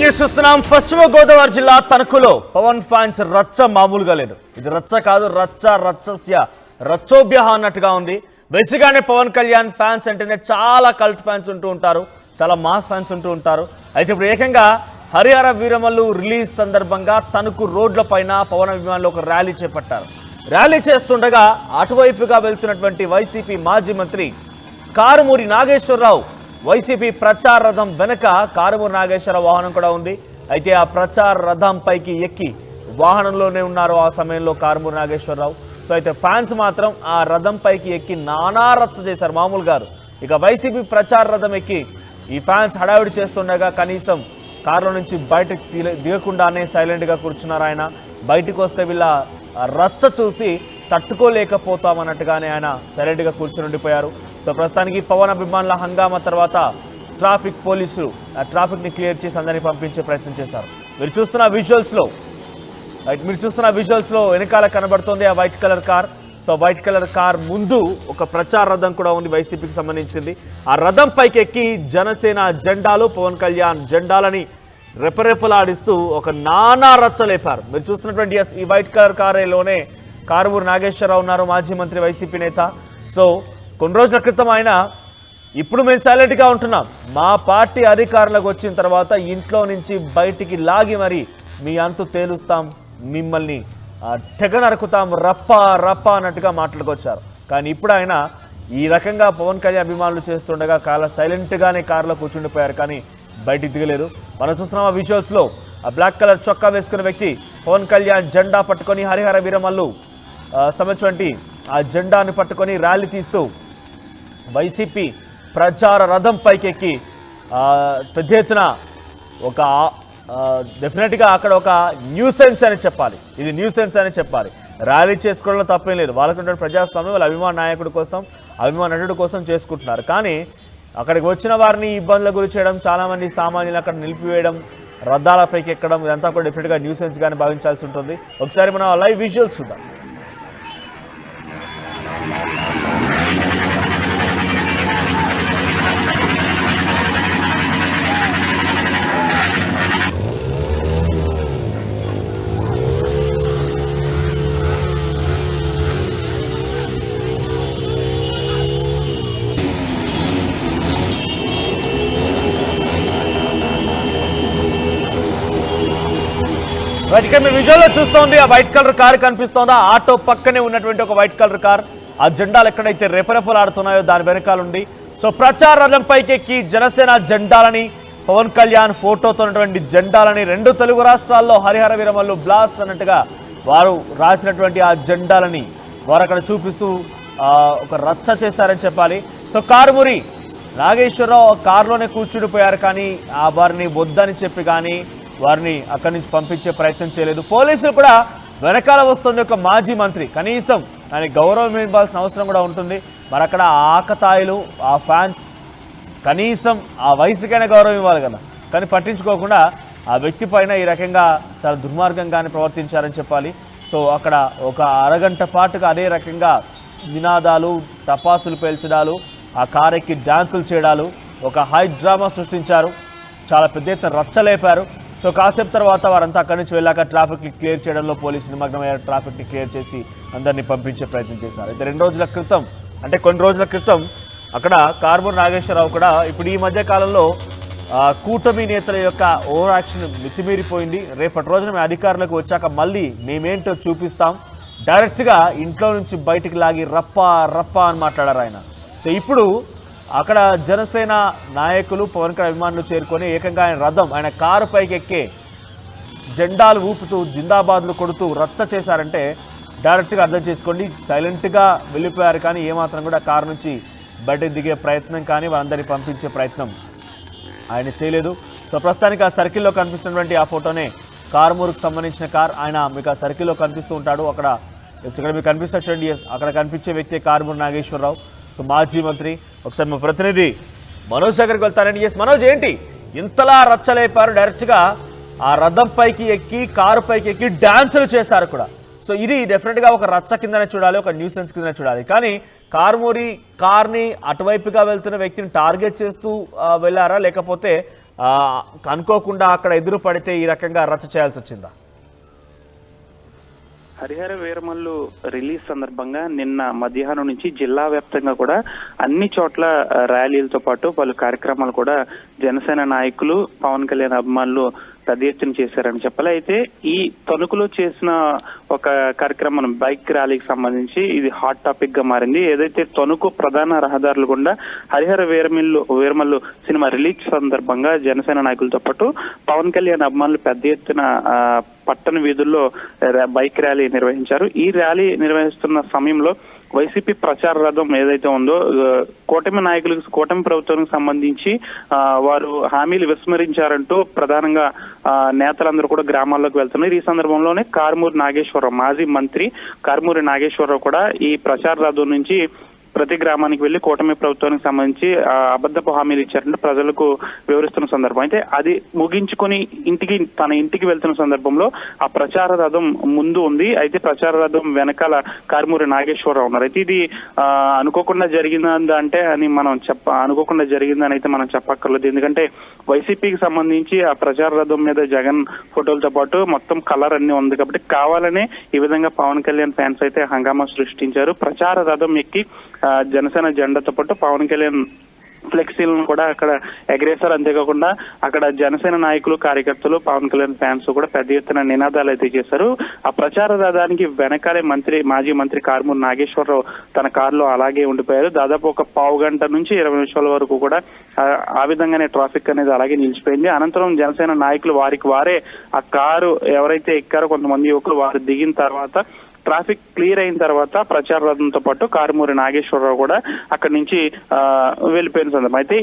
Breaking చూస్తున్నాం. పశ్చిమ గోదావరి జిల్లా తణుకులో పవన్ ఫ్యాన్స్ రచ్చ మామూలుగా లేదు. ఇది రచ్చ కాదు, రచ్చస్య రచ్చోభ్య అన్నట్టుగా ఉంది. బేసిక్గానే పవన్ కళ్యాణ్ ఫ్యాన్స్ అంటేనే చాలా కల్ట్ ఫ్యాన్స్ ఉంటూ ఉంటారు, చాలా మాస్ ఫ్యాన్స్ ఉంటూ ఉంటారు. అయితే ఇప్పుడు ఏకంగా హరిహర వీరమల్లు రిలీజ్ సందర్భంగా తణుకు రోడ్ల పైన పవన్ అభిమానులు ఒక ర్యాలీ చేపట్టారు. ర్యాలీ చేస్తుండగా అటువైపుగా వెళ్తున్నటువంటి వైసీపీ మాజీ మంత్రి కారుమూరి నాగేశ్వరరావు వైసీపీ ప్రచార రథం వెనక కారుమూరి నాగేశ్వరరావు వాహనం కూడా ఉంది. అయితే ఆ ప్రచార రథం పైకి ఎక్కి వాహనంలోనే ఉన్నారు ఆ సమయంలో కారుమూరి నాగేశ్వరరావు. సో అయితే ఫ్యాన్స్ మాత్రం ఆ రథం పైకి ఎక్కి నానా రచ్చ చేశారు మామూలు గారు. ఇక వైసీపీ ప్రచార రథం ఎక్కి ఈ ఫ్యాన్స్ హడావిడి చేస్తుండగా కనీసం కారులో నుంచి బయటకు దిగకుండానే సైలెంట్గా కూర్చున్నారు ఆయన. బయటకు వస్తే వీళ్ళ రచ్చ చూసి తట్టుకోలేకపోతామన్నట్టుగానే ఆయన సైలెంట్గా కూర్చుని ఉండిపోయారు. సో ప్రస్తుతానికి పవన్ అభిమానుల హంగామా తర్వాత ట్రాఫిక్ పోలీసులు ఆ ట్రాఫిక్ని క్లియర్ చేసి అందరినీ పంపించే ప్రయత్నం చేశారు. మీరు చూస్తున్న విజువల్స్లో వెనకాల కనబడుతుంది ఆ white colour car. So white colour car ముందు ఒక ప్రచార రథం కూడా ఉంది వైసీపీకి సంబంధించింది. ఆ రథం పైకి ఎక్కి జనసేన జెండాలు, పవన్ కళ్యాణ్ జెండాలని రెపరెపలాడిస్తూ ఒక నానా రచ్చ లేపారు. మీరు చూస్తున్నటువంటి ఈ వైట్ కలర్ కారులోనే కారుమూరి నాగేశ్వరరావు ఉన్నారు, మాజీ మంత్రి వైసీపీ నేత. సో కొన్ని రోజుల క్రితం ఆయన ఇప్పుడు మేము సైలెంట్గా ఉంటున్నాం, మా పార్టీ అధికారంలోకి వచ్చిన తర్వాత ఇంట్లో నుంచి బయటికి లాగి మరి మీ అంతు తేలుస్తాం, మిమ్మల్ని తెగ నరుకుతాం, రప్ప అన్నట్టుగా మాట్లాడుకొచ్చారు. కానీ ఇప్పుడు ఆయన ఈ రకంగా పవన్ కళ్యాణ్ అభిమానులు చేస్తుండగా చాలా సైలెంట్గానే కారులో కూర్చుండిపోయారు, కానీ బయటికి దిగలేరు. మనం చూస్తున్నాం ఆ విజువల్స్లో ఆ బ్లాక్ కలర్ చొక్కా వేసుకున్న వ్యక్తి పవన్ కళ్యాణ్ జెండా పట్టుకొని హరిహర వీరమల్లు సంబంధించినటువంటి ఆ జెండాను పట్టుకొని ర్యాలీ తీస్తూ వైసీపీ ప్రచార రథం పైకెక్కి పెద్ద ఎత్తున ఒక డెఫినెట్గా అక్కడ ఒక న్యూసెన్స్ అని చెప్పాలి, ఇది న్యూసెన్స్ అని చెప్పాలి. ర్యాలీ చేసుకోవడంలో తప్పేం లేదు, వాళ్ళకుంటే ప్రజాస్వామ్యం వాళ్ళ అభిమాన నాయకుడి కోసం, అభిమాన నటుడి కోసం చేసుకుంటున్నారు. కానీ అక్కడికి వచ్చిన వారిని ఇబ్బందులకు గురి చేయడం, చాలామంది సామాన్యులు అక్కడ నిలిపివేయడం, రథాలపైకి ఎక్కడం, ఇదంతా కూడా డెఫినెట్గా న్యూసెన్స్గానే భావించాల్సి ఉంటుంది. ఒకసారి మనం లైవ్ విజువల్స్ చూద్దాం. ఇక్కడ మీరు విజువల్లో చూస్తోంది ఆ వైట్ కలర్ కార్ కనిపిస్తోందా, ఆటో పక్కనే ఉన్నటువంటి ఒక వైట్ కలర్ కార్. ఆ జెండాలు ఎక్కడైతే రెపరెపలాడుతున్నాయో దాని వెనకాల ఉంది. సో ప్రచార రథం పైకెక్కి జనసేన జెండాలని, పవన్ కళ్యాణ్ ఫోటోతో ఉన్నటువంటి జెండాలని, రెండు తెలుగు రాష్ట్రాల్లో హరిహర వీరమల్లు బ్లాస్ట్ అన్నట్టుగా వారు రాసినటువంటి ఆ జెండాలని వారు అక్కడ చూపిస్తూ ఒక రచ్చ చేశారని చెప్పాలి. సో కారుమూరి నాగేశ్వరరావు కారులోనే కూర్చుండిపోయారు, కానీ ఆ వారిని వద్దని చెప్పి కానీ వారిని అక్కడి నుంచి పంపించే ప్రయత్నం చేయలేదు. పోలీసులు కూడా వెనకాల వస్తుంది ఒక మాజీ మంత్రి, కనీసం ఆయన గౌరవం ఇవ్వాల్సిన అవసరం కూడా ఉంటుంది. మరి అక్కడ ఆకతాయిలు, ఆ ఫ్యాన్స్ కనీసం ఆ వయసుకైనా గౌరవం ఇవ్వాలి కదా, కానీ పట్టించుకోకుండా ఆ వ్యక్తి పైన ఈ రకంగా చాలా దుర్మార్గంగానే ప్రవర్తించారని చెప్పాలి. సో అక్కడ ఒక అరగంట పాటుగా అదే రకంగా నినాదాలు, టపాసులు పేల్చడాలు, ఆ కారెక్కి డ్యాన్సులు చేయడాలు, ఒక హై డ్రామా సృష్టించారు, చాలా పెద్ద ఎత్తున రచ్చలేపారు. సో కాసేపు తర్వాత వారంతా అక్కడి నుంచి వెళ్ళాక ట్రాఫిక్ని క్లియర్ చేయడంలో పోలీసు నిమగ్నమయ్యారు. ట్రాఫిక్ని క్లియర్ చేసి అందరినీ పంపించే ప్రయత్నం చేశారు. అయితే కొన్ని రోజుల క్రితం అక్కడ కారుమూరి నాగేశ్వరరావు కూడా ఇప్పుడు ఈ మధ్య కాలంలో కూటమి నేతల యొక్క ఓవర్ యాక్షన్ మితిమీరిపోయింది. రేపటి రోజున మేము అధికారులకు వచ్చాక మళ్ళీ మేమేంటో చూపిస్తాం, డైరెక్ట్గా ఇంట్లో నుంచి బయటికి లాగి రప్ప అని మాట్లాడారు ఆయన. సో ఇప్పుడు అక్కడ జనసేన నాయకులు, పవన్ కళ్యాణ్ అభిమానులు చేరుకొని ఏకంగా ఆయన కారు పైకి ఎక్కే జెండాలు ఊపుతూ, జిందాబాద్లు కొడుతూ రచ్చ చేశారంటే డైరెక్ట్గా అర్థం చేసుకోండి. సైలెంట్గా వెళ్ళిపోయారు, కానీ ఏమాత్రం కూడా కారు నుంచి బయటకు దిగే ప్రయత్నం కానీ వాళ్ళందరినీ పంపించే ప్రయత్నం ఆయన చేయలేదు. సో ప్రస్తుతానికి ఆ సర్కిల్లో కనిపిస్తున్నటువంటి ఆ ఫోటోనే కారుమూరికి సంబంధించిన కార్. ఆయన మీకు ఆ సర్కిల్లో కనిపిస్తూ ఉంటాడు. ఇక్కడ మీకు కనిపిస్తున్న చూడండి, అక్కడ కనిపించే వ్యక్తి కారుమూరి నాగేశ్వరరావు, సో మాజీ మంత్రి. ఒకసారి మా ప్రతినిధి మనోజ్ దగ్గరికి వెళ్తానండి. మనోజ్, ఏంటి ఇంతలా రచ్చలేపారు, డైరెక్ట్గా ఆ రథం పైకి ఎక్కి కారు పైకి ఎక్కి డ్యాన్సులు చేశారు కూడా. సో ఇది డెఫినెట్గా ఒక రచ్చ కిందనే చూడాలి, ఒక న్యూసెన్స్ కిందనే చూడాలి. కానీ కారుమూరి కార్ని అటువైపుగా వెళ్తున్న వ్యక్తిని టార్గెట్ చేస్తూ వెళ్ళారా, లేకపోతే అనుకోకుండా అక్కడ ఎదురు పడితే ఈ రకంగా రచ్చ చేయాల్సి వచ్చిందా? హరిహర వీరమల్లు రిలీజ్ సందర్భంగా నిన్న మధ్యాహ్నం నుంచి జిల్లా వ్యాప్తంగా కూడా అన్ని చోట్ల ర్యాలీలతో పాటు పలు కార్యక్రమాలు కూడా జనసేన నాయకులు, పవన్ కళ్యాణ్ అభిమానులు పెద్ద ఎత్తున చేశారని చెప్పాలి. అయితే ఈ తణుకులో చేసిన ఒక కార్యక్రమం బైక్ ర్యాలీకి సంబంధించి ఇది హాట్ టాపిక్ గా మారింది. ఏదైతే తణుకు ప్రధాన రహదారులు గుండా హరిహర వీరమల్లు సినిమా రిలీజ్ సందర్భంగా జనసేన నాయకులతో పాటు పవన్ కళ్యాణ్ అభిమానులు పెద్ద ఎత్తున పట్టణ వీధుల్లో బైక్ ర్యాలీ నిర్వహించారు. ఈ ర్యాలీ నిర్వహిస్తున్న సమయంలో వైసీపీ ప్రచార రథం ఏదైతే ఉందో కూటమి ప్రభుత్వానికి సంబంధించి వారు హామీలు విస్మరించారంటూ ప్రధానంగా నేతలందరూ కూడా గ్రామాల్లోకి వెళ్తున్నారు. ఈ సందర్భంలోనే కారుమూరి నాగేశ్వరరావు, మాజీ మంత్రి కారుమూరి నాగేశ్వరరావు కూడా ఈ ప్రచార రథం నుంచి ప్రతి గ్రామానికి వెళ్లి కూటమి ప్రభుత్వానికి సంబంధించి అబద్ధపు హామీలు ఇచ్చారంటే ప్రజలకు వివరిస్తున్న సందర్భం. అయితే అది ముగించుకొని తన ఇంటికి వెళ్తున్న సందర్భంలో ఆ ప్రచార రథం ముందు ఉంది. అయితే ప్రచార రథం వెనకాల కారుమూరి నాగేశ్వరరావు ఉన్నారు. అయితే ఇది అనుకోకుండా జరిగిందా అంటే అనుకోకుండా జరిగిందని అయితే మనం చెప్పక్కర్లేదు. ఎందుకంటే వైసీపీకి సంబంధించి ఆ ప్రచార రథం మీద జగన్ ఫోటోలతో పాటు మొత్తం కలర్ అన్ని ఉంది కాబట్టి కావాలనే ఈ విధంగా పవన్ కళ్యాణ్ ఫ్యాన్స్ అయితే హంగామా సృష్టించారు. ప్రచార రథం ఎక్కి జనసేన జెండాతో పాటు పవన్ కళ్యాణ్ ఫ్లెక్సీలను కూడా అక్కడ ఎగరేశారు. అంతేకాకుండా అక్కడ జనసేన నాయకులు, కార్యకర్తలు, పవన్ కళ్యాణ్ ఫ్యాన్స్ కూడా పెద్ద ఎత్తున నినాదాలు అయితే చేశారు. ఆ ప్రచార రథానికి వెనకాలే మాజీ మంత్రి కారుమూరి నాగేశ్వరరావు తన కారులో అలాగే ఉండిపోయారు. దాదాపు ఒక పావు గంట నుంచి 20 నిమిషాల వరకు కూడా ఆ విధంగానే ట్రాఫిక్ అనేది అలాగే నిలిచిపోయింది. అనంతరం జనసేన నాయకులు వారికి వారే ఆ కారు ఎవరైతే ఎక్కారో కొంతమంది యువకులు వారు దిగిన తర్వాత ట్రాఫిక్ క్లియర్ అయిన తర్వాత ప్రచార రథంతో పాటు కారుమూరి నాగేశ్వరరావు కూడా అక్కడి నుంచి వెళ్ళిపోయిన సందర్భం. అయితే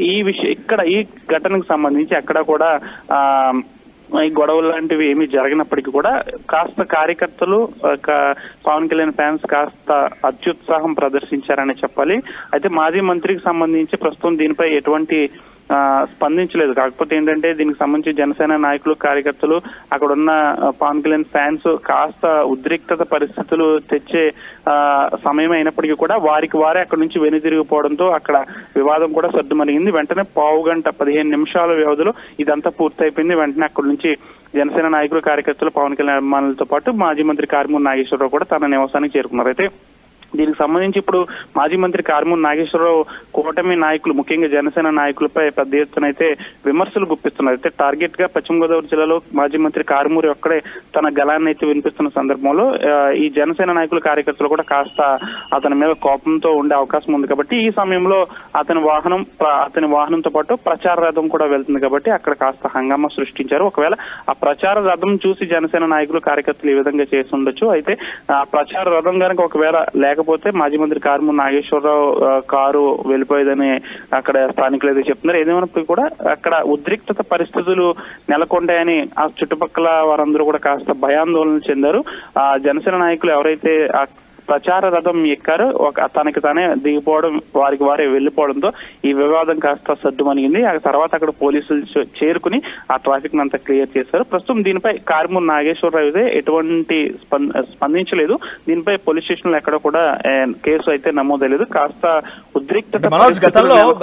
ఈ ఘటనకు సంబంధించి అక్కడ కూడా ఈ గొడవలు లాంటివి ఏమీ జరగనప్పటికీ కూడా కాస్త కార్యకర్తలు, పవన్ కళ్యాణ్ ఫ్యాన్స్ కాస్త అత్యుత్సాహం ప్రదర్శించారని చెప్పాలి. అయితే మాజీ మంత్రికి సంబంధించి ప్రస్తుతం దీనిపై ఎటువంటి స్పందించలేదు. కాకపోతే ఏంటంటే దీనికి సంబంధించి జనసేన నాయకులు, కార్యకర్తలు, అక్కడ ఉన్న పవన్ కళ్యాణ్ ఫ్యాన్స్ కాస్త ఉద్రిక్తత పరిస్థితులు తెచ్చే సమయం అయినప్పటికీ కూడా వారికి వారే అక్కడ నుంచి వెనుదిరిగిపోవడంతో అక్కడ వివాదం కూడా సర్దుమణిగింది. వెంటనే పావు గంట 15 నిమిషాల వ్యవధిలో ఇదంతా పూర్తయిపోయింది. వెంటనే అక్కడి నుంచి జనసేన నాయకులు, కార్యకర్తలు, పవన్ కళ్యాణ్ అభిమానులతో పాటు మాజీ మంత్రి కారుమూరి నాగేశ్వరరావు కూడా తన నివాసానికి చేరుకున్నారు. అయితే దీనికి సంబంధించి ఇప్పుడు మాజీ మంత్రి కారుమూరి నాగేశ్వరరావు కూటమి నాయకులు, ముఖ్యంగా జనసేన నాయకులపై పెద్ద ఎత్తున అయితే విమర్శలు గుప్పిస్తున్నారు. అయితే టార్గెట్ గా పశ్చిమ గోదావరి జిల్లాలో మాజీ మంత్రి కారుమూరి ఒక్కడే తన గళాన్ని అయితే వినిపిస్తున్న సందర్భంలో ఈ జనసేన నాయకులు, కార్యకర్తలు కూడా కాస్త అతని మీద కోపంతో ఉండే అవకాశం ఉంది. కాబట్టి ఈ సమయంలో అతని వాహనంతో పాటు ప్రచార రథం కూడా వెళ్తుంది కాబట్టి అక్కడ కాస్త హంగామా సృష్టించారు. ఒకవేళ ఆ ప్రచార రథం చూసి జనసేన నాయకులు, కార్యకర్తలు ఈ విధంగా చేసి ఉండొచ్చు. అయితే ఆ ప్రచార రథం కనుక ఒకవేళ లేకపోతే మాజీ మంత్రి కారుమూరి నాగేశ్వరరావు కారు వెళ్ళిపోయేదని అక్కడ స్థానికులు అయితే చెప్తున్నారు. ఏదేమైనప్పటికీ కూడా అక్కడ ఉద్రిక్తత పరిస్థితులు నెలకొంటాయని ఆ చుట్టుపక్కల వారందరూ కూడా కాస్త భయాందోళన చెందారు. ఆ జనసేన నాయకులు ఎవరైతే ప్రచార రథం ఎక్కారో తనకి తానే దిగిపోవడం, వారికి వారే వెళ్లిపోవడంతో ఈ వివాదం కాస్త సద్దుమణిగింది. ఆ తర్వాత అక్కడ పోలీసులు చేరుకుని ఆ ట్రాఫిక్ అంతా క్లియర్ చేశారు. ప్రస్తుతం దీనిపై కారుమూరి నాగేశ్వరరావు ఎటువంటి స్పందించలేదు. దీనిపై పోలీస్ స్టేషన్ లో ఎక్కడ కూడా కేసు అయితే నమోదలేదు. కాస్త ఉద్రిక్తత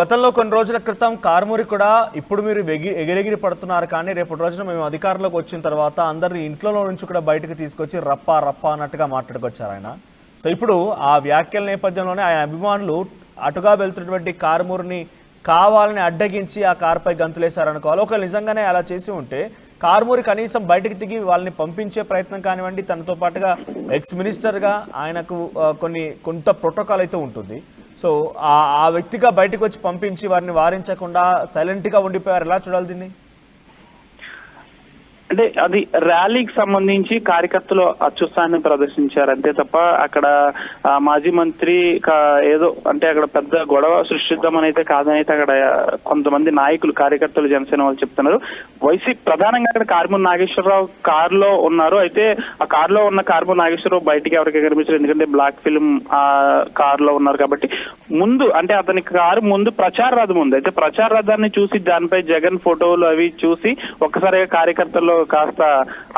గతంలో కొన్ని రోజుల క్రితం కారుమూరి కూడా ఇప్పుడు మీరు ఎగిరెగిరి పడుతున్నారు కానీ రేపటి రోజున మేము అధికారంలోకి వచ్చిన తర్వాత అందరినీ ఇంట్లో నుంచి కూడా బయటకు తీసుకొచ్చి రప్ప అన్నట్టుగా మాట్లాడుకొచ్చారు ఆయన. సో ఇప్పుడు ఆ వ్యాఖ్యల నేపథ్యంలోనే ఆయన అభిమానులు అటుగా వెళ్తున్నటువంటి కారుమూరిని కావాలని అడ్డగించి ఆ కారుపై గంతులేశారనుకోవాలి. ఒకవేళ నిజంగానే అలా చేసి ఉంటే కారుమూరి కనీసం బయటకు దిగి వాళ్ళని పంపించే ప్రయత్నం కానివ్వండి, తనతో పాటుగా ఎక్స్ మినిస్టర్గా ఆయనకు కొంత ప్రోటోకాల్ అయితే ఉంటుంది. సో ఆ వ్యక్తిగా బయటకు వచ్చి పంపించి వారిని వారించకుండా సైలెంట్గా ఉండిపోయారు. ఎలా చూడాలి దీన్ని? అంటే అది ర్యాలీకి సంబంధించి కార్యకర్తలు అత్యుత్సాహాన్ని ప్రదర్శించారు అంతే తప్ప అక్కడ మాజీ మంత్రి ఏదో అంటే అక్కడ పెద్ద గొడవ సృష్టిద్దామని అయితే కాదని అయితే అక్కడ కొంతమంది నాయకులు, కార్యకర్తలు, జనసేన వాళ్ళు చెప్తున్నారు. వైసీపీ ప్రధానంగా అక్కడ కారుమూరి నాగేశ్వరరావు కారులో ఉన్నారు. అయితే ఆ కారులో ఉన్న కారుమూరి నాగేశ్వరరావు బయటికి ఎవరికి కనిపించారు, ఎందుకంటే బ్లాక్ ఫిల్మ్ ఆ కారులో ఉన్నారు కాబట్టి. ముందు అంటే అతని కారు ముందు ప్రచార రథం ఉంది. అయితే ప్రచార రథాన్ని చూసి దానిపై జగన్ ఫోటోలు అవి చూసి ఒక్కసారిగా కార్యకర్తల్లో కాస్త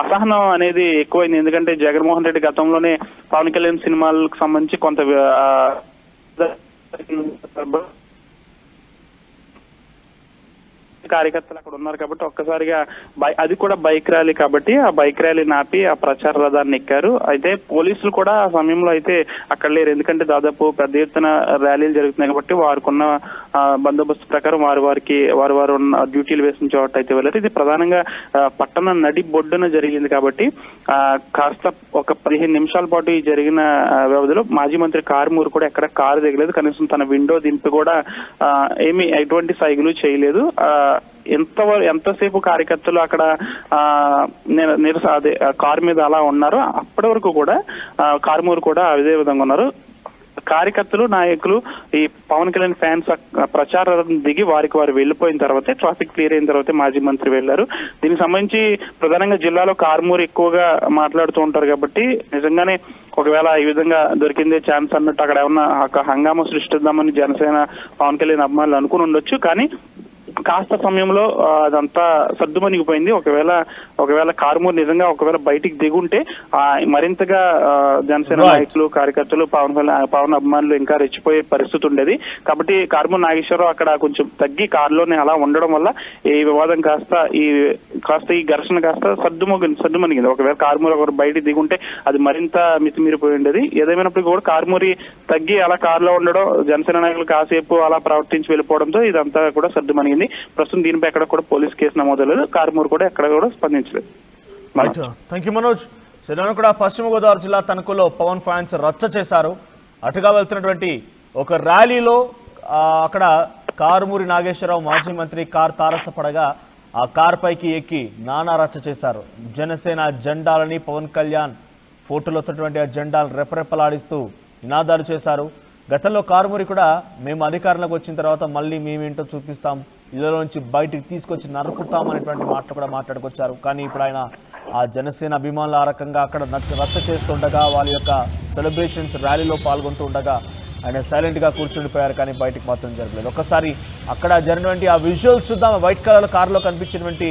అసహనం అనేది ఎక్కువైంది. ఎందుకంటే జగన్మోహన్ రెడ్డి గతంలోనే పవన్ కళ్యాణ్ సినిమాలకు సంబంధించి కొంత కార్యకర్తలు అక్కడ ఉన్నారు కాబట్టి ఒక్కసారిగా అది కూడా బైక్ ర్యాలీ కాబట్టి ఆ బైక్ ర్యాలీ నాపి ఆ ప్రచార రథాన్ని ఎక్కారు. అయితే పోలీసులు కూడా ఆ సమయంలో అయితే అక్కడ లేరు, ఎందుకంటే దాదాపు పెద్ద ఎత్తున ర్యాలీలు జరుగుతున్నాయి కాబట్టి వారికున్న బందోబస్తు ప్రకారం వారు ఉన్న డ్యూటీలు వేసిన చోట అయితే వెళ్ళారు. ఇది ప్రధానంగా పట్టణ నడి బొడ్డున జరిగింది కాబట్టి కాస్త ఒక 15 నిమిషాల పాటు ఈ జరిగిన వ్యవధిలో మాజీ మంత్రి కారుమూరి కూడా ఎక్కడ కారు దిగలేదు, కనీసం తన విండో దింపి కూడా ఏమీ ఎటువంటి సైగులు చేయలేదు. ఎంతసేపు కార్యకర్తలు అక్కడ అదే కారు మీద అలా ఉన్నారు, అప్పటి వరకు కూడా కారుమూరి కూడా అదే విధంగా ఉన్నారు. కార్యకర్తలు నాయకులు ఈ పవన్ కళ్యాణ్ ఫ్యాన్స్ ప్రచారం దిగి వారు వెళ్లిపోయిన తర్వాతే ట్రాఫిక్ క్లియర్ అయిన తర్వాతే మాజీ మంత్రి వెళ్లారు. దీనికి సంబంధించి ప్రధానంగా జిల్లాలో కారుమూరి ఎక్కువగా మాట్లాడుతూ ఉంటారు కాబట్టి నిజంగానే ఒకవేళ ఈ విధంగా దొరికిందే ఛాన్స్ అన్నట్టు అక్కడ ఏమన్నా హంగామా సృష్టిద్దామని జనసేన పవన్ కళ్యాణ్ అభిమానులు అనుకుని ఉండొచ్చు. కానీ కాస్త సమయంలో అదంతా సర్దుమణిగిపోయింది. ఒకవేళ కారుమూరి నిజంగా బయటికి దిగుంటే మరింతగా జనసేన నాయకులు కార్యకర్తలు పవన్ అభిమానులు ఇంకా రెచ్చిపోయే పరిస్థితి ఉండేది. కాబట్టి కారుమూరి నాగేశ్వరరావు అక్కడ కొంచెం తగ్గి కారులోనే అలా ఉండడం వల్ల ఈ వివాదం కాస్త ఈ ఘర్షణ కాస్త సర్దుమణిగింది. ఒకవేళ కారుమూరి ఒకరు బయటికి దిగుంటే అది మరింత మితిమీరిపోయి ఉండేది. ఏదేమైనప్పటికీ కూడా కారుమూరి తగ్గి అలా కారులో ఉండడం, జనసేన నాయకులు కాసేపు అలా ప్రవర్తించి వెళ్ళిపోవడంతో ఇదంతా కూడా సర్దుమణిగింది. ప్రస్తుతం దీనిపై ఎక్కడ కూడా పోలీస్ కేసు నమోదలేదు, కారుమూరి కూడా ఎక్కడ కూడా స్పందించలేదు. Thank you Manoj. శనివారం కూడా పశ్చిమ గోదావరి జిల్లా తణుకులో పవన్ ఫ్యాన్స్ రచ్చ చేశారు. అటుగా వెళ్తున్నటువంటి ఒక ర్యాలీలో అక్కడ కారుమూరి నాగేశ్వరరావు మాజీ మంత్రి కారు తారసపడగా ఆ కార్ పైకి ఎక్కి నానా రచ్చ చేశారు. జనసేన జెండాలని పవన్ కళ్యాణ్ ఫోటోలతోటువంటి ఆ జెండాలను రెపరెపలాడిస్తూ నినాదాలు చేశారు. గతంలో కారుమూరి కూడా మేము అధికారంలోకి వచ్చిన తర్వాత మళ్ళీ మేమేంటో చూపిస్తాం, ఇళ్ళలోంచి బయటికి తీసుకొచ్చి నరుకుతాం అనేటువంటి మాటలు కూడా మాట్లాడుకొచ్చారు. కానీ ఇప్పుడు ఆయన ఆ జనసేన అభిమానులు ఆ రకంగా అక్కడ రచ్చ చేస్తుండగా వాళ్ళ యొక్క సెలబ్రేషన్స్ ర్యాలీలో పాల్గొంటూ ఉండగా ఆయన సైలెంట్గా కూర్చుండిపోయారు, కానీ బయటికి మాత్రం జరగలేదు. ఒక్కసారి అక్కడ జరిగినటువంటి ఆ విజువల్స్ చూద్దాం. వైట్ కలర్ కారులో కనిపించినటువంటి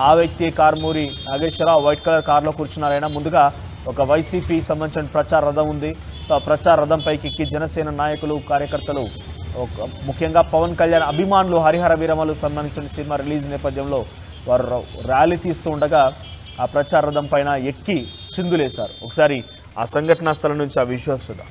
ఆ వ్యక్తి కారుమూరి నాగేశ్వరరావు వైట్ కలర్ కారులో కూర్చున్నారైనా. ముందుగా ఒక వైసీపీ సంబంధించిన ప్రచార రథం ఉంది. సో ఆ ప్రచార రథంపైకి ఎక్కి జనసేన నాయకులు కార్యకర్తలు ముఖ్యంగా పవన్ కళ్యాణ్ అభిమానులు హరిహర వీరమలు సంబంధించిన సినిమా రిలీజ్ నేపథ్యంలో వారు ర్యాలీ తీస్తూ ఉండగా ఆ ప్రచార రథం పైన ఎక్కి చిందులేశారు. ఒకసారి ఆ సంఘటనా స్థలం నుంచి ఆ విజువల్స్ చూద్దాం.